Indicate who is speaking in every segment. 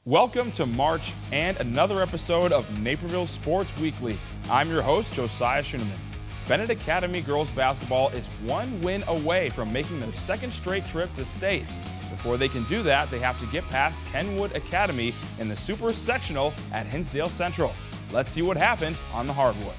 Speaker 1: Welcome to March and another episode of Naperville Sports Weekly. I'm your host, Josiah Schuneman. Bennett Academy girls basketball is one win away from making their second straight trip to state. Before they can do that, they have to get past Kenwood Academy in the Super Sectional at Hinsdale Central. Let's see what happened on the hardwood.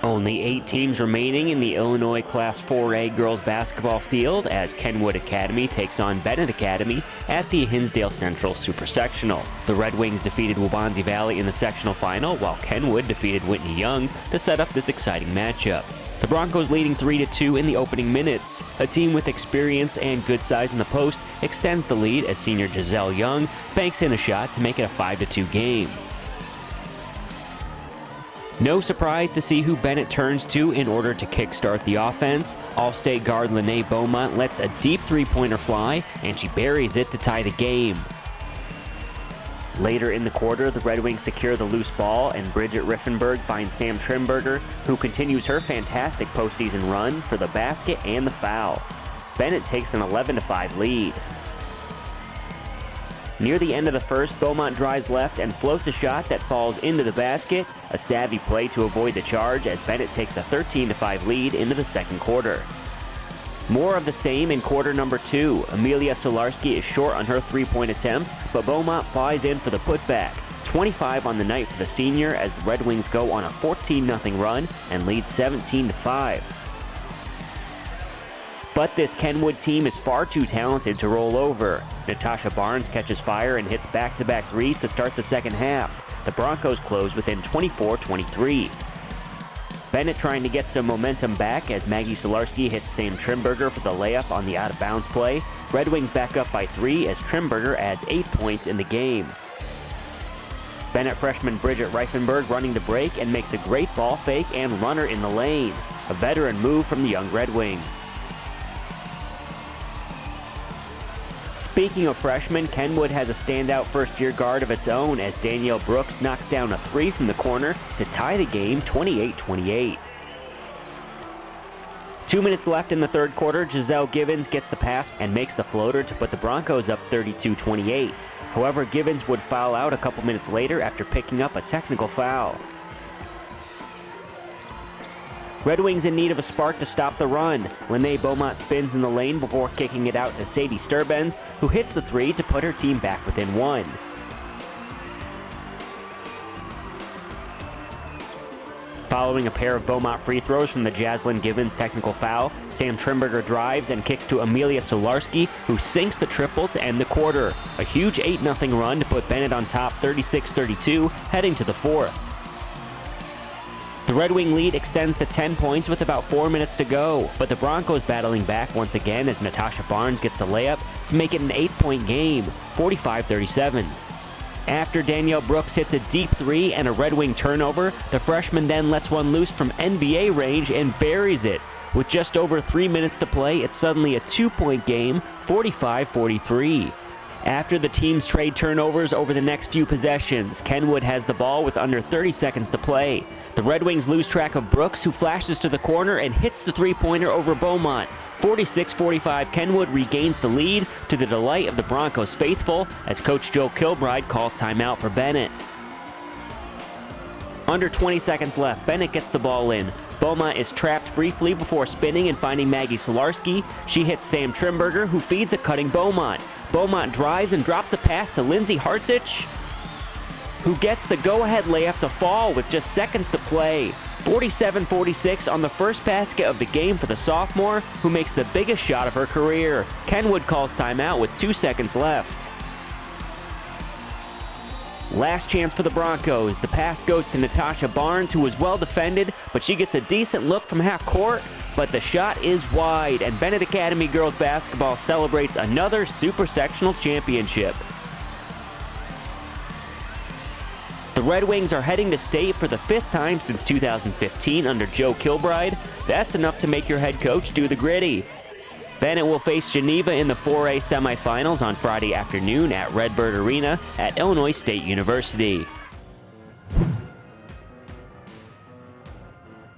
Speaker 2: Only 8 teams remaining in the Illinois Class 4A girls basketball field as Kenwood Academy takes on Bennett Academy at the Hinsdale Central Super Sectional. The Red Wings defeated Waubonsie Valley in the sectional final, while Kenwood defeated Whitney Young to set up this exciting matchup. The Broncos leading 3-2 in the opening minutes. A team with experience and good size in the post extends the lead as senior Giselle Young banks in a shot to make it a 5-2 game. No surprise to see who Bennett turns to in order to kickstart the offense. All-State guard Lene Beaumont lets a deep three-pointer fly, and she buries it to tie the game. Later in the quarter, the Red Wings secure the loose ball, and Bridget Riffenberg finds Sam Trimberger, who continues her fantastic postseason run for the basket and the foul. Bennett takes an 11-5 lead. Near the end of the first, Beaumont drives left and floats a shot that falls into the basket, a savvy play to avoid the charge as Bennett takes a 13-5 lead into the second quarter. More of the same in quarter number 2. Amelia Solarski is short on her three-point attempt, but Beaumont flies in for the putback. 25 on the night for the senior as the Red Wings go on a 14-0 run and lead 17-5. But this Kenwood team is far too talented to roll over. Natasha Barnes catches fire and hits back-to-back threes to start the second half. The Broncos close within 24-23. Bennett trying to get some momentum back as Maggie Solarski hits Sam Trimberger for the layup on the out-of-bounds play. Red Wings back up by 3 as Trimberger adds 8 points in the game. Bennett freshman Bridget Reifenberg running the break and makes a great ball fake and runner in the lane. A veteran move from the young Red Wing. Speaking of freshmen, Kenwood has a standout first-year guard of its own as Danielle Brooks knocks down a 3 from the corner to tie the game 28-28. 2 minutes left in the third quarter, Giselle Givens gets the pass and makes the floater to put the Broncos up 32-28. However, Givens would foul out a couple minutes later after picking up a technical foul. Red Wings in need of a spark to stop the run. Lene Beaumont spins in the lane before kicking it out to Sadie Sturbens, who hits the 3 to put her team back within 1. Following a pair of Beaumont free throws from the Jaslyn Givens technical foul, Sam Trimberger drives and kicks to Amelia Solarski, who sinks the triple to end the quarter. A huge 8-0 run to put Bennett on top 36-32, heading to the fourth. The Red Wing lead extends to 10 points with about 4 minutes to go, but the Broncos battling back once again as Natasha Barnes gets the layup to make it an 8-point game, 45-37. After Danielle Brooks hits a deep 3 and a Red Wing turnover, the freshman then lets one loose from NBA range and buries it. With just over 3 minutes to play, it's suddenly a 2-point game, 45-43. After the teams trade turnovers over the next few possessions, Kenwood has the ball with under 30 seconds to play. The Red Wings lose track of Brooks, who flashes to the corner and hits the three-pointer over Beaumont. 46-45, Kenwood regains the lead to the delight of the Broncos faithful as Coach Joe Kilbride calls timeout for Bennett. Under 20 seconds left, Bennett gets the ball in. Beaumont is trapped briefly before spinning and finding Maggie Solarski. She hits Sam Trimberger, who feeds a cutting Beaumont. Beaumont drives and drops a pass to Lindsay Hartsich, who gets the go-ahead layup to fall with just seconds to play. 47-46 on the first basket of the game for the sophomore, who makes the biggest shot of her career. Kenwood calls timeout with 2 seconds left. Last chance for the Broncos. The pass goes to Natasha Barnes, who was well defended, but she gets a decent look from half court, but the shot is wide, and Bennett Academy girls basketball celebrates another Super Sectional championship. The Red Wings are heading to state for the 5th time since 2015 under Joe Kilbride. That's enough to make your head coach do the gritty. Bennett will face Geneva in the 4A semifinals on Friday afternoon at Redbird Arena at Illinois State University.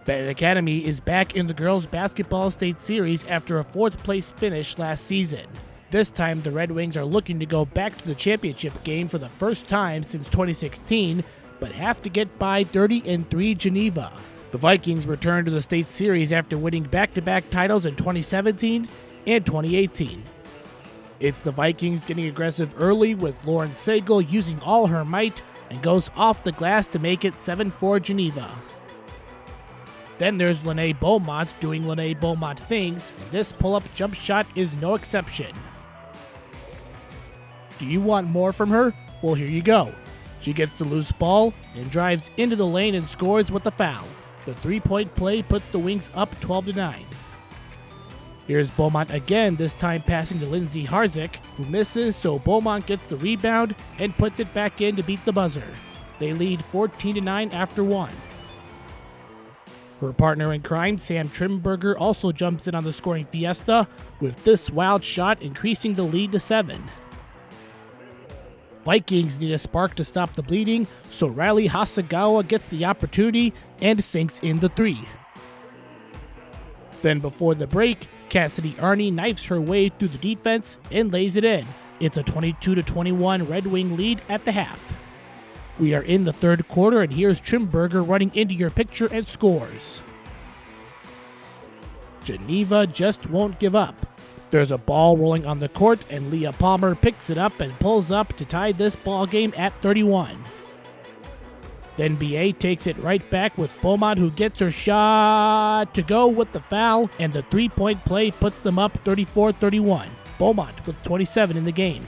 Speaker 3: Bennett Academy is back in the girls basketball state series after a 4th place finish last season. This time, the Red Wings are looking to go back to the championship game for the first time since 2016, but have to get by 30-3 Geneva. The Vikings return to the state series after winning back-to-back titles in 2017 and 2018. It's the Vikings getting aggressive early with Lauren Sagal using all her might and goes off the glass to make it 7-4 Geneva. Then there's Lene Beaumont doing Lene Beaumont things, and this pull-up jump shot is no exception. Do you want more from her? Well, here you go. She gets the loose ball and drives into the lane and scores with a foul. The three-point play puts the Wings up 12-9. Here's Beaumont again, this time passing to Lindsay Harzik, who misses, so Beaumont gets the rebound and puts it back in to beat the buzzer. They lead 14-9 after one. Her partner in crime, Sam Trimberger, also jumps in on the scoring fiesta, with this wild shot increasing the lead to 7. Vikings need a spark to stop the bleeding, so Riley Hasagawa gets the opportunity and sinks in the 3. Then before the break, Cassidy Arney knifes her way through the defense and lays it in. It's a 22-21 Red Wing lead at the half. We are in the third quarter, and here's Trimberger running into your picture and scores. Geneva just won't give up. There's a ball rolling on the court, and Leah Palmer picks it up and pulls up to tie this ball game at 31. Then BA takes it right back with Beaumont, who gets her shot to go with the foul, and the three-point play puts them up 34-31. Beaumont with 27 in the game.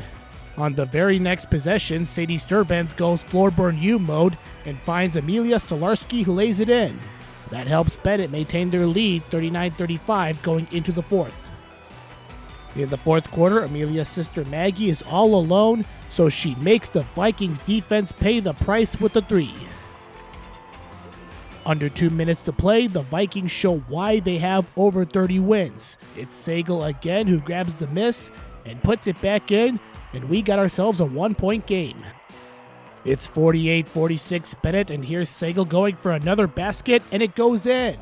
Speaker 3: On the very next possession, Sadie Sturbens goes floorburn U mode and finds Amelia Stolarski, who lays it in. That helps Bennett maintain their lead 39-35 going into the fourth. In the fourth quarter, Amelia's sister Maggie is all alone, so she makes the Vikings defense pay the price with the 3. Under 2 minutes to play, the Vikings show why they have over 30 wins. It's Sagal again who grabs the miss and puts it back in, and we got ourselves a 1-point game. It's 48-46 Bennett, and here's Sagal going for another basket, and it goes in.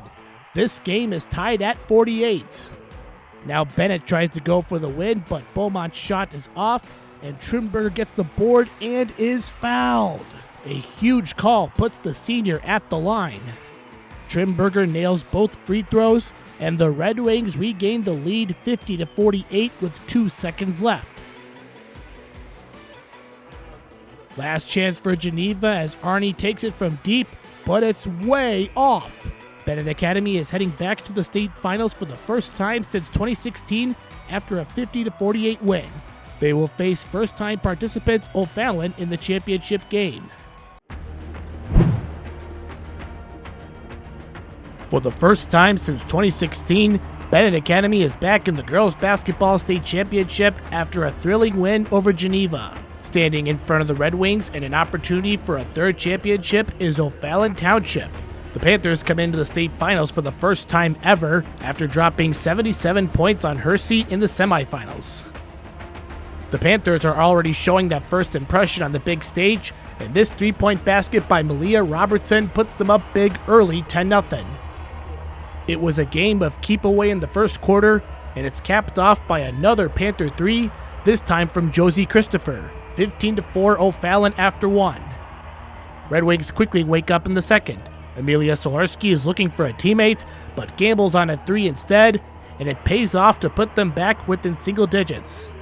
Speaker 3: This game is tied at 48. Now Bennett tries to go for the win, but Beaumont's shot is off, and Trimberger gets the board and is fouled. A huge call puts the senior at the line. Trimberger nails both free throws, and the Red Wings regain the lead 50-48 with 2 seconds left. Last chance for Geneva as Arney takes it from deep, but it's way off. Bennett Academy is heading back to the state finals for the first time since 2016 after a 50-48 win. They will face first-time participants O'Fallon in the championship game. For the first time since 2016, Bennett Academy is back in the girls basketball state championship after a thrilling win over Geneva. Standing in front of the Red Wings and an opportunity for a third championship is O'Fallon Township. The Panthers come into the state finals for the first time ever after dropping 77 points on Hershey in the semifinals. The Panthers are already showing that first impression on the big stage, and this three-point basket by Malia Robertson puts them up big early 10-0. It was a game of keep away in the first quarter, and it's capped off by another Panther 3, this time from Josie Christopher, 15-4 O'Fallon after 1. Red Wings quickly wake up in the second. Amelia Stolarski is looking for a teammate, but gambles on a 3 instead, and it pays off to put them back within single digits.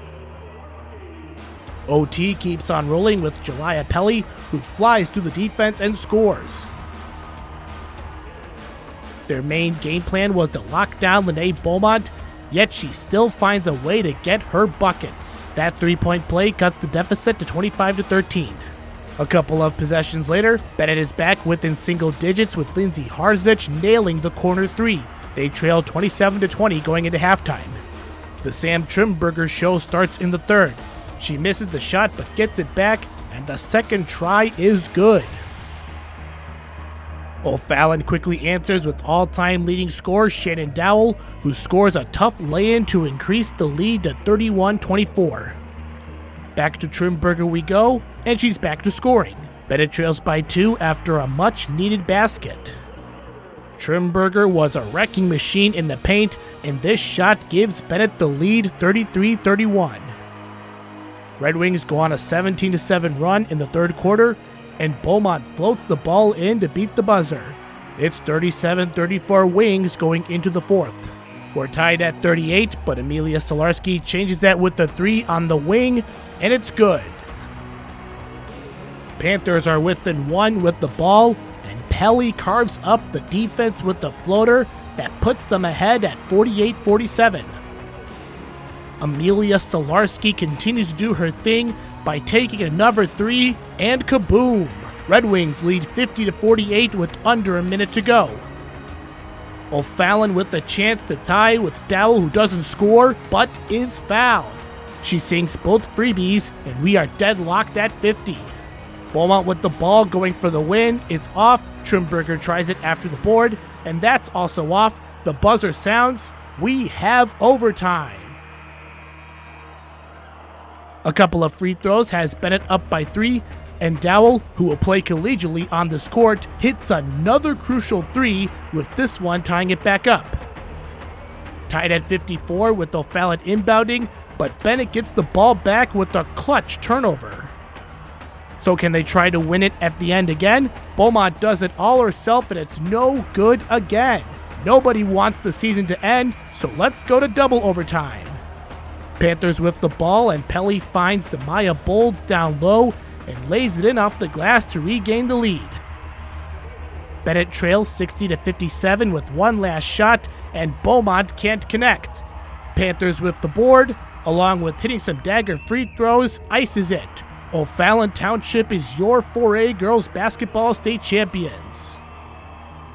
Speaker 3: OT keeps on rolling with Jelia Pelly, who flies through the defense and scores. Their main game plan was to lock down Lene Beaumont, yet she still finds a way to get her buckets. That three-point play cuts the deficit to 25-13. A couple of possessions later, Bennett is back within single digits with Lindsay Harzik nailing the corner 3. They trail 27-20 going into halftime. The Sam Trimberger show starts in the third. She misses the shot but gets it back, and the second try is good. O'Fallon quickly answers with all-time leading scorer Shannon Dowell, who scores a tough lay-in to increase the lead to 31-24. Back to Trimberger we go, and she's back to scoring. Bennett trails by 2 after a much-needed basket. Trimberger was a wrecking machine in the paint, and this shot gives Bennett the lead 33-31. Red Wings go on a 17-7 run in the third quarter, and Beaumont floats the ball in to beat the buzzer. It's 37-34 Wings going into the fourth. We're tied at 38, but Amelia Solarski changes that with the 3 on the wing, and it's good. Panthers are within 1 with the ball, and Pelly carves up the defense with the floater that puts them ahead at 48-47. Amelia Solarski continues to do her thing by taking another 3, and kaboom! Red Wings lead 50-48 with under a minute to go. O'Fallon with the chance to tie with Dowell, who doesn't score but is fouled. She sinks both freebies, and we are deadlocked at 50. Beaumont with the ball going for the win. It's off. Trimberger tries it after the board, and that's also off. The buzzer sounds. We have overtime. A couple of free throws has Bennett up by 3, and Dowell, who will play collegially on this court, hits another crucial 3, with this one tying it back up. Tied at 54 with O'Fallon inbounding, but Bennett gets the ball back with a clutch turnover. So can they try to win it at the end again? Beaumont does it all herself, and it's no good again. Nobody wants the season to end, so let's go to double overtime. Panthers with the ball, and Pelly finds Demaya Bolds down low and lays it in off the glass to regain the lead. Bennett trails 60-57 with one last shot, and Beaumont can't connect. Panthers with the board, along with hitting some dagger free throws, ices it. O'Fallon Township is your 4A girls basketball state champions.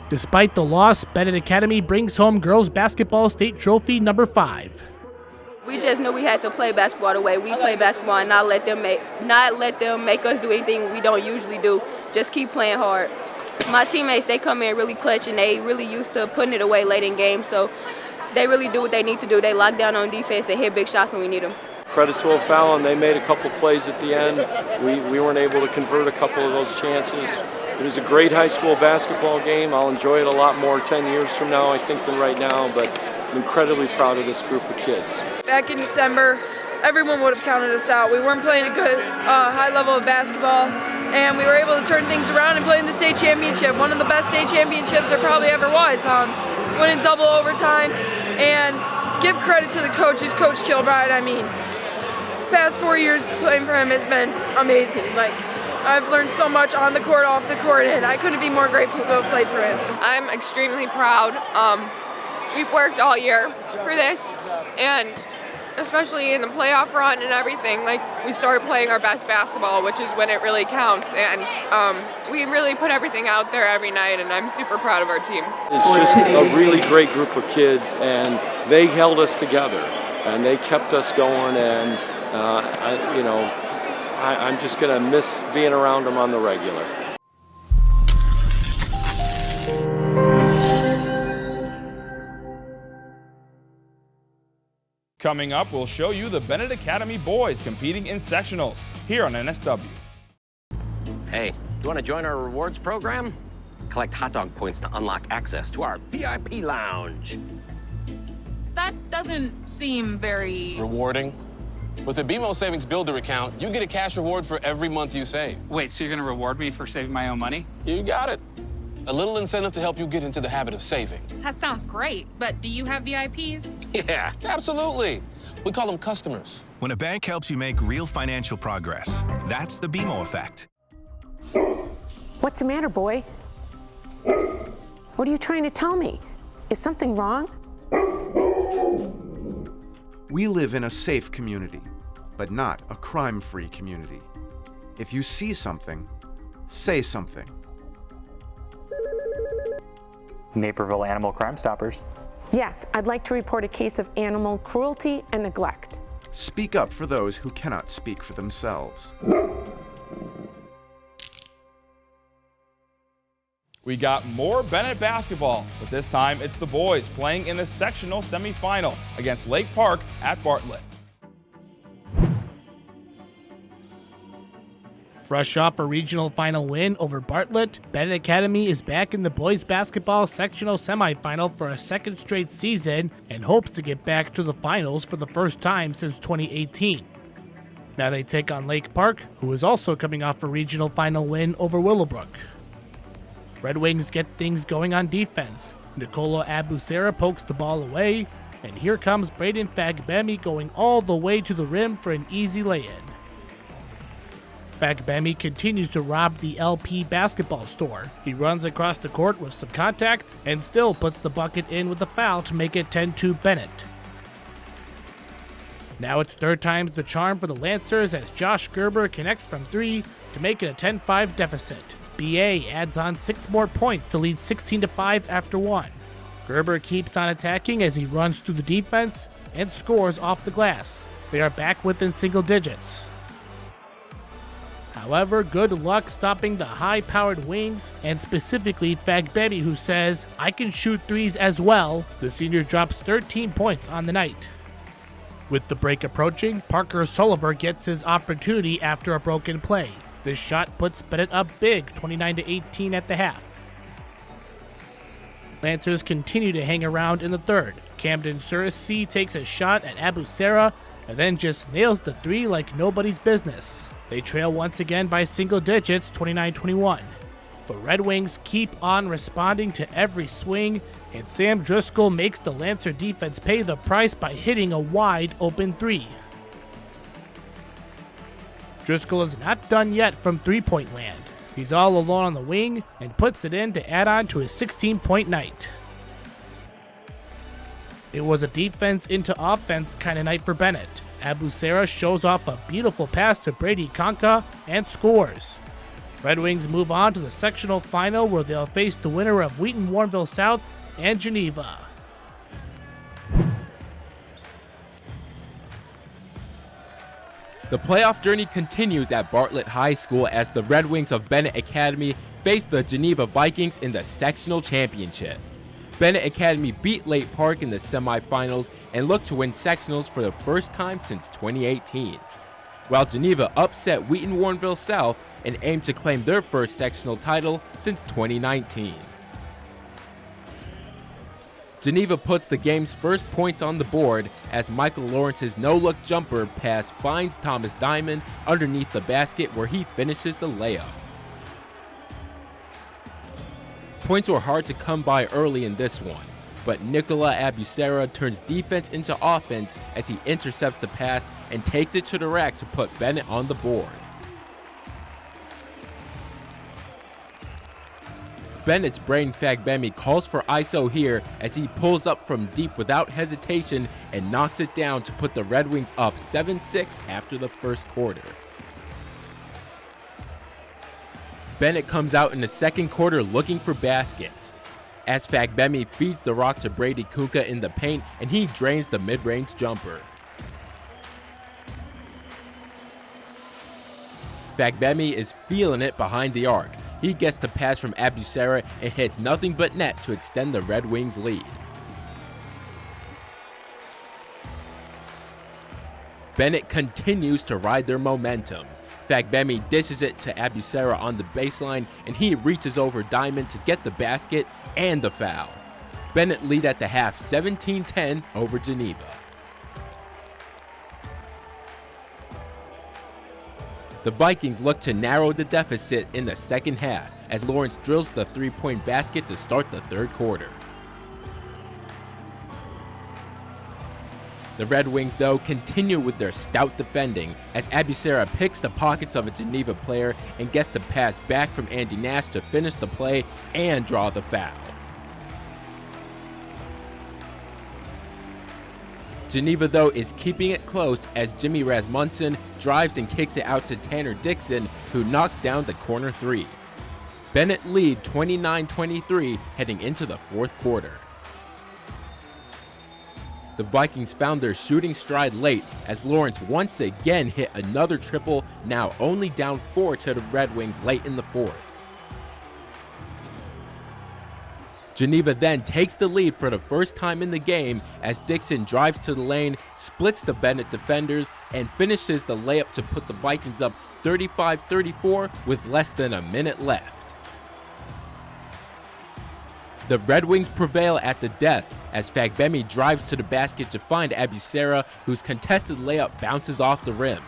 Speaker 3: Despite the loss, Bennett Academy brings home girls basketball state trophy number 5.
Speaker 4: We just knew we had to play basketball the way we play basketball and not let them make us do anything we don't usually do. Just keep playing hard. My teammates, they come in really clutch, and they really used to putting it away late in games, so they really do what they need to do. They lock down on defense and hit big shots when we need them.
Speaker 5: Credit to O'Fallon, they made a couple plays at the end. We weren't able to convert a couple of those chances. It was a great high school basketball game. I'll enjoy it a lot more 10 years from now, I think, than right now, but I'm incredibly proud of this group of kids.
Speaker 6: Back in December, everyone would have counted us out. We weren't playing a good high level of basketball, and we were able to turn things around and play in the state championship, one of the best state championships there probably ever was. Winning double overtime, and give credit to the coaches, Coach Kilbride. I mean, past 4 years playing for him has been amazing. I've learned so much on the court, off the court, and I couldn't be more grateful to have played for him.
Speaker 7: I'm extremely proud. We've worked all year for this, and especially in the playoff run and everything, we started playing our best basketball, which is when it really counts, and we really put everything out there every night, and I'm super proud of our team.
Speaker 5: It's just a really great group of kids, and they held us together, and they kept us going, and I'm just going to miss being around them on the regular.
Speaker 1: Coming up, we'll show you the Bennett Academy boys competing in sectionals here on NSW.
Speaker 8: Hey, do you want to join our rewards program? Collect hot dog points to unlock access to our VIP lounge.
Speaker 9: That doesn't seem very
Speaker 10: rewarding. With the BMO Savings Builder account, you get a cash reward for every month you save.
Speaker 9: Wait, so you're gonna reward me for saving my own money?
Speaker 10: You got it. A little incentive to help you get into the habit of saving.
Speaker 9: That sounds great, but do you have VIPs?
Speaker 10: Yeah, absolutely. We call them customers.
Speaker 11: When a bank helps you make real financial progress, that's the BMO effect.
Speaker 12: What's the matter, boy? What are you trying to tell me? Is something wrong?
Speaker 13: We live in a safe community, but not a crime-free community. If you see something, say something.
Speaker 14: Naperville Animal Crime Stoppers.
Speaker 12: Yes, I'd like to report a case of animal cruelty and neglect.
Speaker 13: Speak up for those who cannot speak for themselves.
Speaker 1: We got more Bennett basketball, but this time it's the boys playing in the sectional semifinal against Lake Park at Bartlett.
Speaker 3: Fresh off a regional final win over Bartlett, Bennett Academy is back in the boys basketball sectional semifinal for a second straight season and hopes to get back to the finals for the first time since 2018. Now they take on Lake Park, who is also coming off a regional final win over Willowbrook. Red Wings get things going on defense. Nicola Abusera pokes the ball away, and here comes Braden Fagbemi going all the way to the rim for an easy lay-in. Fagbemi continues to rob the LP basketball store. He runs across the court with some contact and still puts the bucket in with a foul to make it 10-2 Bennett. Now it's third time's the charm for the Lancers as Josh Gerber connects from 3 to make it a 10-5 deficit. BA adds on 6 more points to lead 16-5 after 1. Gerber keeps on attacking as he runs through the defense and scores off the glass. They are back within single digits. However, good luck stopping the high-powered Wings, and specifically Fagbemi, who says, "I can shoot threes as well." The senior drops 13 points on the night. With the break approaching, Parker Sulliver gets his opportunity after a broken play. This shot puts Bennett up big, 29-18 at the half. Lancers continue to hang around in the third. Camden Surissi takes a shot at Abusera and then just nails the 3 like nobody's business. They trail once again by single digits, 29-21. The Red Wings keep on responding to every swing, and Sam Driscoll makes the Lancer defense pay the price by hitting a wide open 3. Driscoll is not done yet from three-point land. He's all alone on the wing and puts it in to add on to his 16-point night. It was a defense into offense kind of night for Bennett. Abusera shows off a beautiful pass to Brady Conca and scores. Red Wings move on to the sectional final where they'll face the winner of Wheaton-Warrenville South and Geneva.
Speaker 15: The playoff journey continues at Bartlett High School as the Red Wings of Bennett Academy face the Geneva Vikings in the sectional championship. Bennett Academy beat Lake Park in the semifinals and look to win sectionals for the first time since 2018. While Geneva upset Wheaton-Warrenville South and aim to claim their first sectional title since 2019. Geneva puts the game's first points on the board as Michael Lawrence's no-look jumper pass finds Thomas Diamond underneath the basket where he finishes the layup. Points were hard to come by early in this one, but Nicola Abusera turns defense into offense as he intercepts the pass and takes it to the rack to put Bennett on the board. Bennett's Braden Fagbemi calls for ISO here as he pulls up from deep without hesitation and knocks it down to put the Red Wings up 7-6 after the first quarter. Bennett comes out in the second quarter looking for baskets, as Fagbemi feeds the rock to Brady Kuka in the paint and he drains the mid-range jumper. Fagbemi is feeling it behind the arc. He gets the pass from Abusera and hits nothing but net to extend the Red Wings' lead. Bennett continues to ride their momentum. Fagbemi dishes it to Abusera on the baseline and he reaches over Diamond to get the basket and the foul. Bennett lead at the half 17-10 over Geneva. The Vikings look to narrow the deficit in the second half as Lawrence drills the three-point basket to start the third quarter. The Red Wings, though, continue with their stout defending as Abusera picks the pockets of a Geneva player and gets the pass back from Andy Nash to finish the play and draw the foul. Geneva, though, is keeping it close as Jimmy Rasmussen drives and kicks it out to Tanner Dixon, who knocks down the corner three. Bennett lead 29-23 heading into the fourth quarter. The Vikings found their shooting stride late as Lawrence once again hit another triple, now only down 4 to the Red Wings late in the fourth. Geneva then takes the lead for the first time in the game as Dixon drives to the lane, splits the Bennett defenders, and finishes the layup to put the Vikings up 35-34 with less than a minute left. The Red Wings prevail at the death as Fagbemi drives to the basket to find Abusera, whose contested layup bounces off the rim.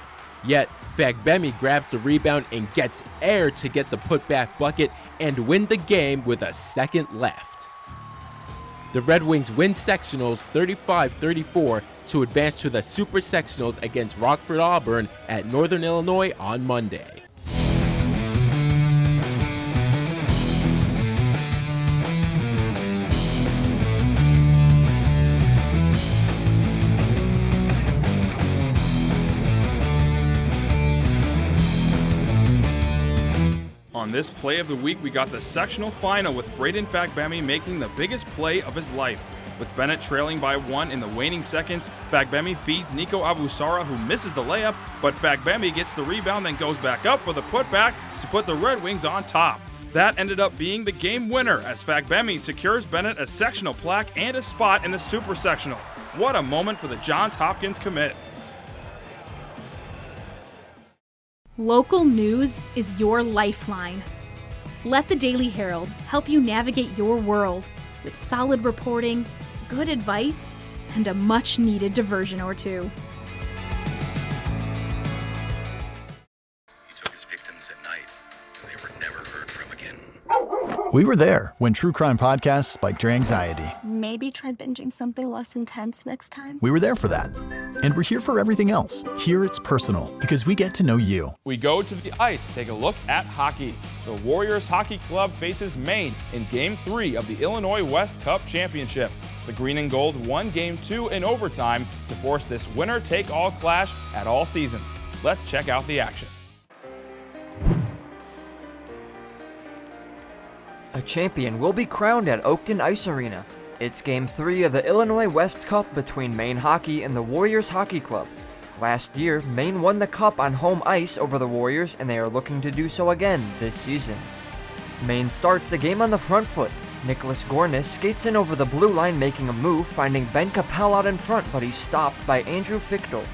Speaker 15: Yet, Fagbemi grabs the rebound and gets air to get the putback bucket and win the game with a second left. The Red Wings win sectionals 35-34 to advance to the Super Sectionals against Rockford Auburn at Northern Illinois on Monday.
Speaker 1: On this play of the week, we got the sectional final with Braden Fagbemi making the biggest play of his life. With Bennett trailing by 1 in the waning seconds, Fagbemi feeds Nico Abusara, who misses the layup, but Fagbemi gets the rebound, then goes back up for the putback to put the Red Wings on top. That ended up being the game winner, as Fagbemi secures Bennett a sectional plaque and a spot in the Super Sectional. What a moment for the Johns Hopkins commit.
Speaker 16: Local news is your lifeline. Let the Daily Herald help you navigate your world with solid reporting, good advice, and a much-needed diversion or two.
Speaker 17: He took his victims at night, and they were never heard from again.
Speaker 18: We were there when true crime podcasts spiked your anxiety.
Speaker 19: Maybe try binging something less intense next time.
Speaker 18: We were there for that. And we're here for everything else. Here it's personal, because we get to know you.
Speaker 1: We go to the ice to take a look at hockey. The Warriors Hockey Club faces Maine in Game 3 of the Illinois West Cup Championship. The Green and Gold won Game 2 in overtime to force this winner-take-all clash at all seasons. Let's check out the action.
Speaker 20: A champion will be crowned at Oakton Ice Arena. It's Game 3 of the Illinois West Cup between Maine Hockey and the Warriors Hockey Club. Last year, Maine won the cup on home ice over the Warriors, and they are looking to do so again this season. Maine starts the game on the front foot. Nicholas Gornis skates in over the blue line, making a move, finding Ben Capel out in front, but he's stopped by Andrew Fichtel.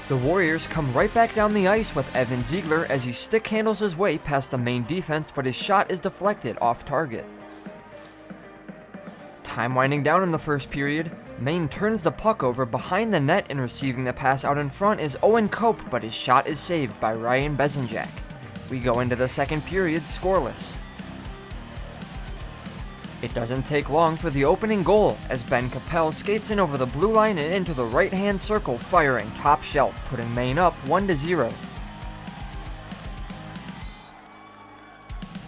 Speaker 20: The Warriors come right back down the ice with Evan Ziegler as he stick handles his way past the Maine defense, but his shot is deflected off target. Time winding down in the first period, Maine turns the puck over behind the net, and receiving the pass out in front is Owen Cope, but his shot is saved by Ryan Bezenjak. We go into the second period scoreless. It doesn't take long for the opening goal as Ben Capel skates in over the blue line and into the right-hand circle, firing top shelf, putting Maine up 1-0.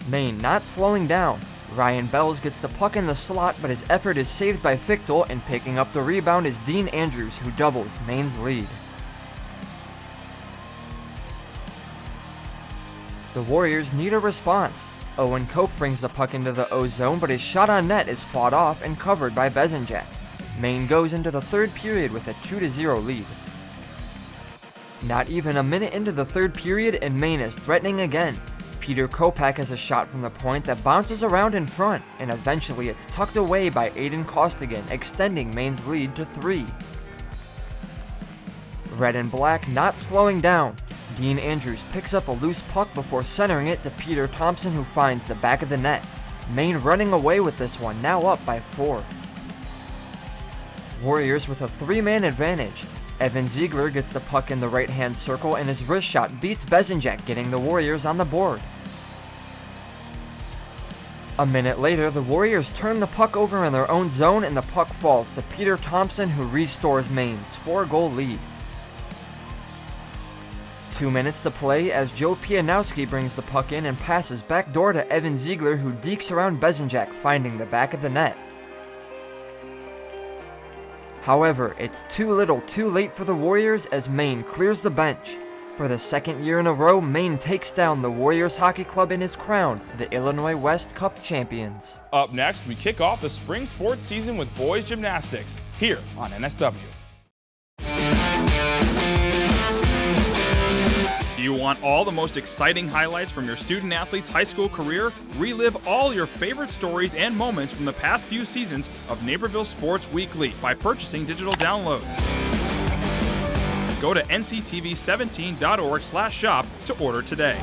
Speaker 20: Maine not slowing down. Ryan Bells gets the puck in the slot, but his effort is saved by Fichtel, and picking up the rebound is Dean Andrews, who doubles Maine's lead. The Warriors need a response. Owen Cope brings the puck into the O zone, but his shot on net is fought off and covered by Bezenjak. Maine goes into the third period with a 2-0 lead. Not even a minute into the third period, and Maine is threatening again. Peter Kopak has a shot from the point that bounces around in front, and eventually it's tucked away by Aiden Costigan, extending Maine's lead to 3. Red and black not slowing down. Dean Andrews picks up a loose puck before centering it to Peter Thompson, who finds the back of the net. Maine running away with this one, now up by 4. Warriors with a 3-man advantage. Evan Ziegler gets the puck in the right-hand circle, and his wrist shot beats Bezenjak, getting the Warriors on the board. A minute later, the Warriors turn the puck over in their own zone, and the puck falls to Peter Thompson, who restores Maine's 4-goal lead. 2 minutes to play as Joe Pianowski brings the puck in and passes backdoor to Evan Ziegler, who dekes around Bezenjak, finding the back of the net. However, it's too little too late for the Warriors as Maine clears the bench. For the second year in a row, Maine takes down the Warriors Hockey Club and is crowned the Illinois West Cup champions.
Speaker 1: Up next, we kick off the spring sports season with boys gymnastics here on NSW. Do you want all the most exciting highlights from your student athlete's high school career? Relive all your favorite stories and moments from the past few seasons of Naperville Sports Weekly by purchasing digital downloads. Go to nctv17.org/shop to order today.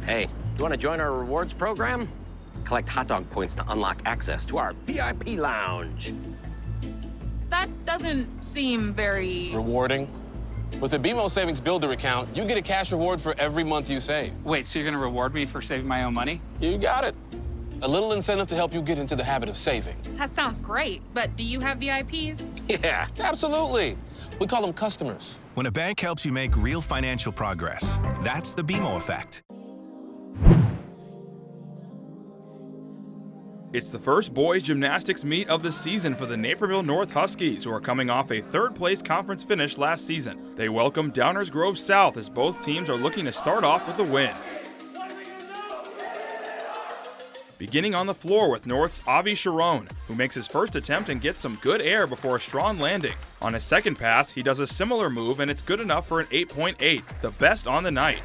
Speaker 8: Hey, do you want to join our rewards program? Collect hot dog points to unlock access to our VIP lounge.
Speaker 9: That doesn't seem very...
Speaker 10: Rewarding? With the BMO Savings Builder account, you get a cash reward for every month you save.
Speaker 9: Wait, so you're gonna reward me for saving my own money?
Speaker 10: You got it. A little incentive to help you get into the habit of saving.
Speaker 9: That sounds great, but do you have VIPs?
Speaker 10: Yeah, absolutely. We call them customers.
Speaker 11: When a bank helps you make real financial progress, that's the BMO effect.
Speaker 1: It's the first boys gymnastics meet of the season for the Naperville North Huskies, who are coming off a third-place conference finish last season. They welcome Downers Grove South as both teams are looking to start off with a win. Beginning on the floor with North's Avi Sharon, who makes his first attempt and gets some good air before a strong landing. On his second pass, he does a similar move and it's good enough for an 8.8, the best on the night.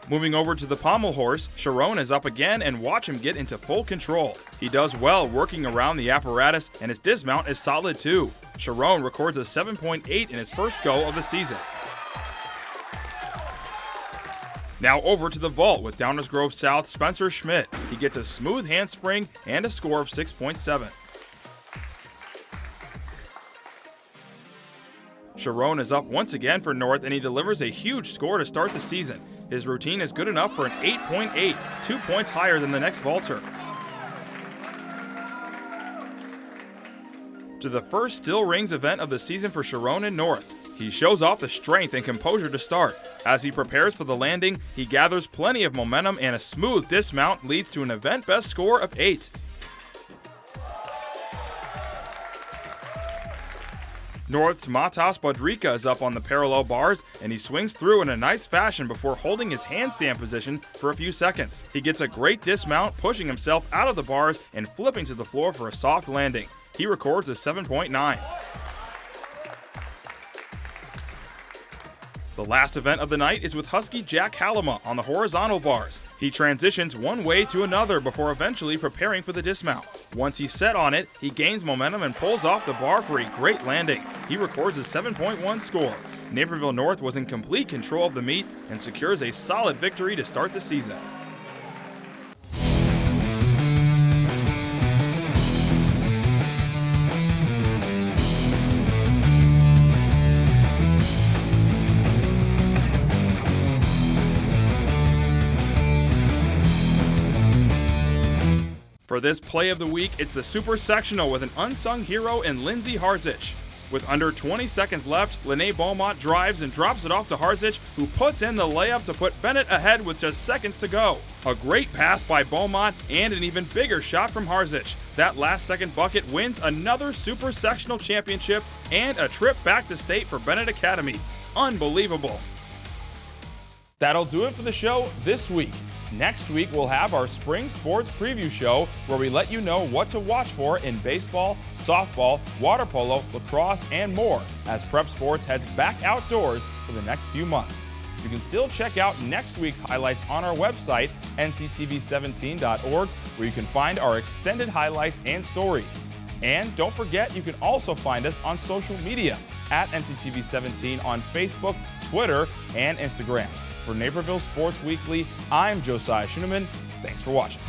Speaker 1: Moving over to the pommel horse, Sharon is up again and watch him get into full control. He does well working around the apparatus and his dismount is solid too. Sharon records a 7.8 in his first go of the season. Now over to the vault with Downers Grove South Spencer Schmidt. He gets a smooth handspring and a score of 6.7. Sharon is up once again for North and he delivers a huge score to start the season. His routine is good enough for an 8.8, 2 points higher than the next vaulter. To the first Still Rings event of the season for Sharon and North. He shows off the strength and composure to start. As he prepares for the landing, he gathers plenty of momentum and a smooth dismount leads to an event best score of 8. North's Matas Bodrika is up on the parallel bars and he swings through in a nice fashion before holding his handstand position for a few seconds. He gets a great dismount, pushing himself out of the bars and flipping to the floor for a soft landing. He records a 7.9. The last event of the night is with Husky Jack Halima on the horizontal bars. He transitions one way to another before eventually preparing for the dismount. Once he's set on it, he gains momentum and pulls off the bar for a great landing. He records a 7.1 score. Naperville North was in complete control of the meet and secures a solid victory to start the season. For this play of the week, it's the Super Sectional with an unsung hero in Lindsay Harzich. With under 20 seconds left, Lene Beaumont drives and drops it off to Harzich, who puts in the layup to put Bennett ahead with just seconds to go. A great pass by Beaumont and an even bigger shot from Harzich. That last second bucket wins another Super Sectional championship and a trip back to state for Bennett Academy. Unbelievable. That'll do it for the show this week. Next week, we'll have our spring sports preview show where we let you know what to watch for in baseball, softball, water polo, lacrosse, and more as Prep Sports heads back outdoors for the next few months. You can still check out next week's highlights on our website, nctv17.org, where you can find our extended highlights and stories. And don't forget, you can also find us on social media at NCTV17 on Facebook, Twitter, and Instagram. For Naperville Sports Weekly, I'm Josiah Schuneman. Thanks for watching.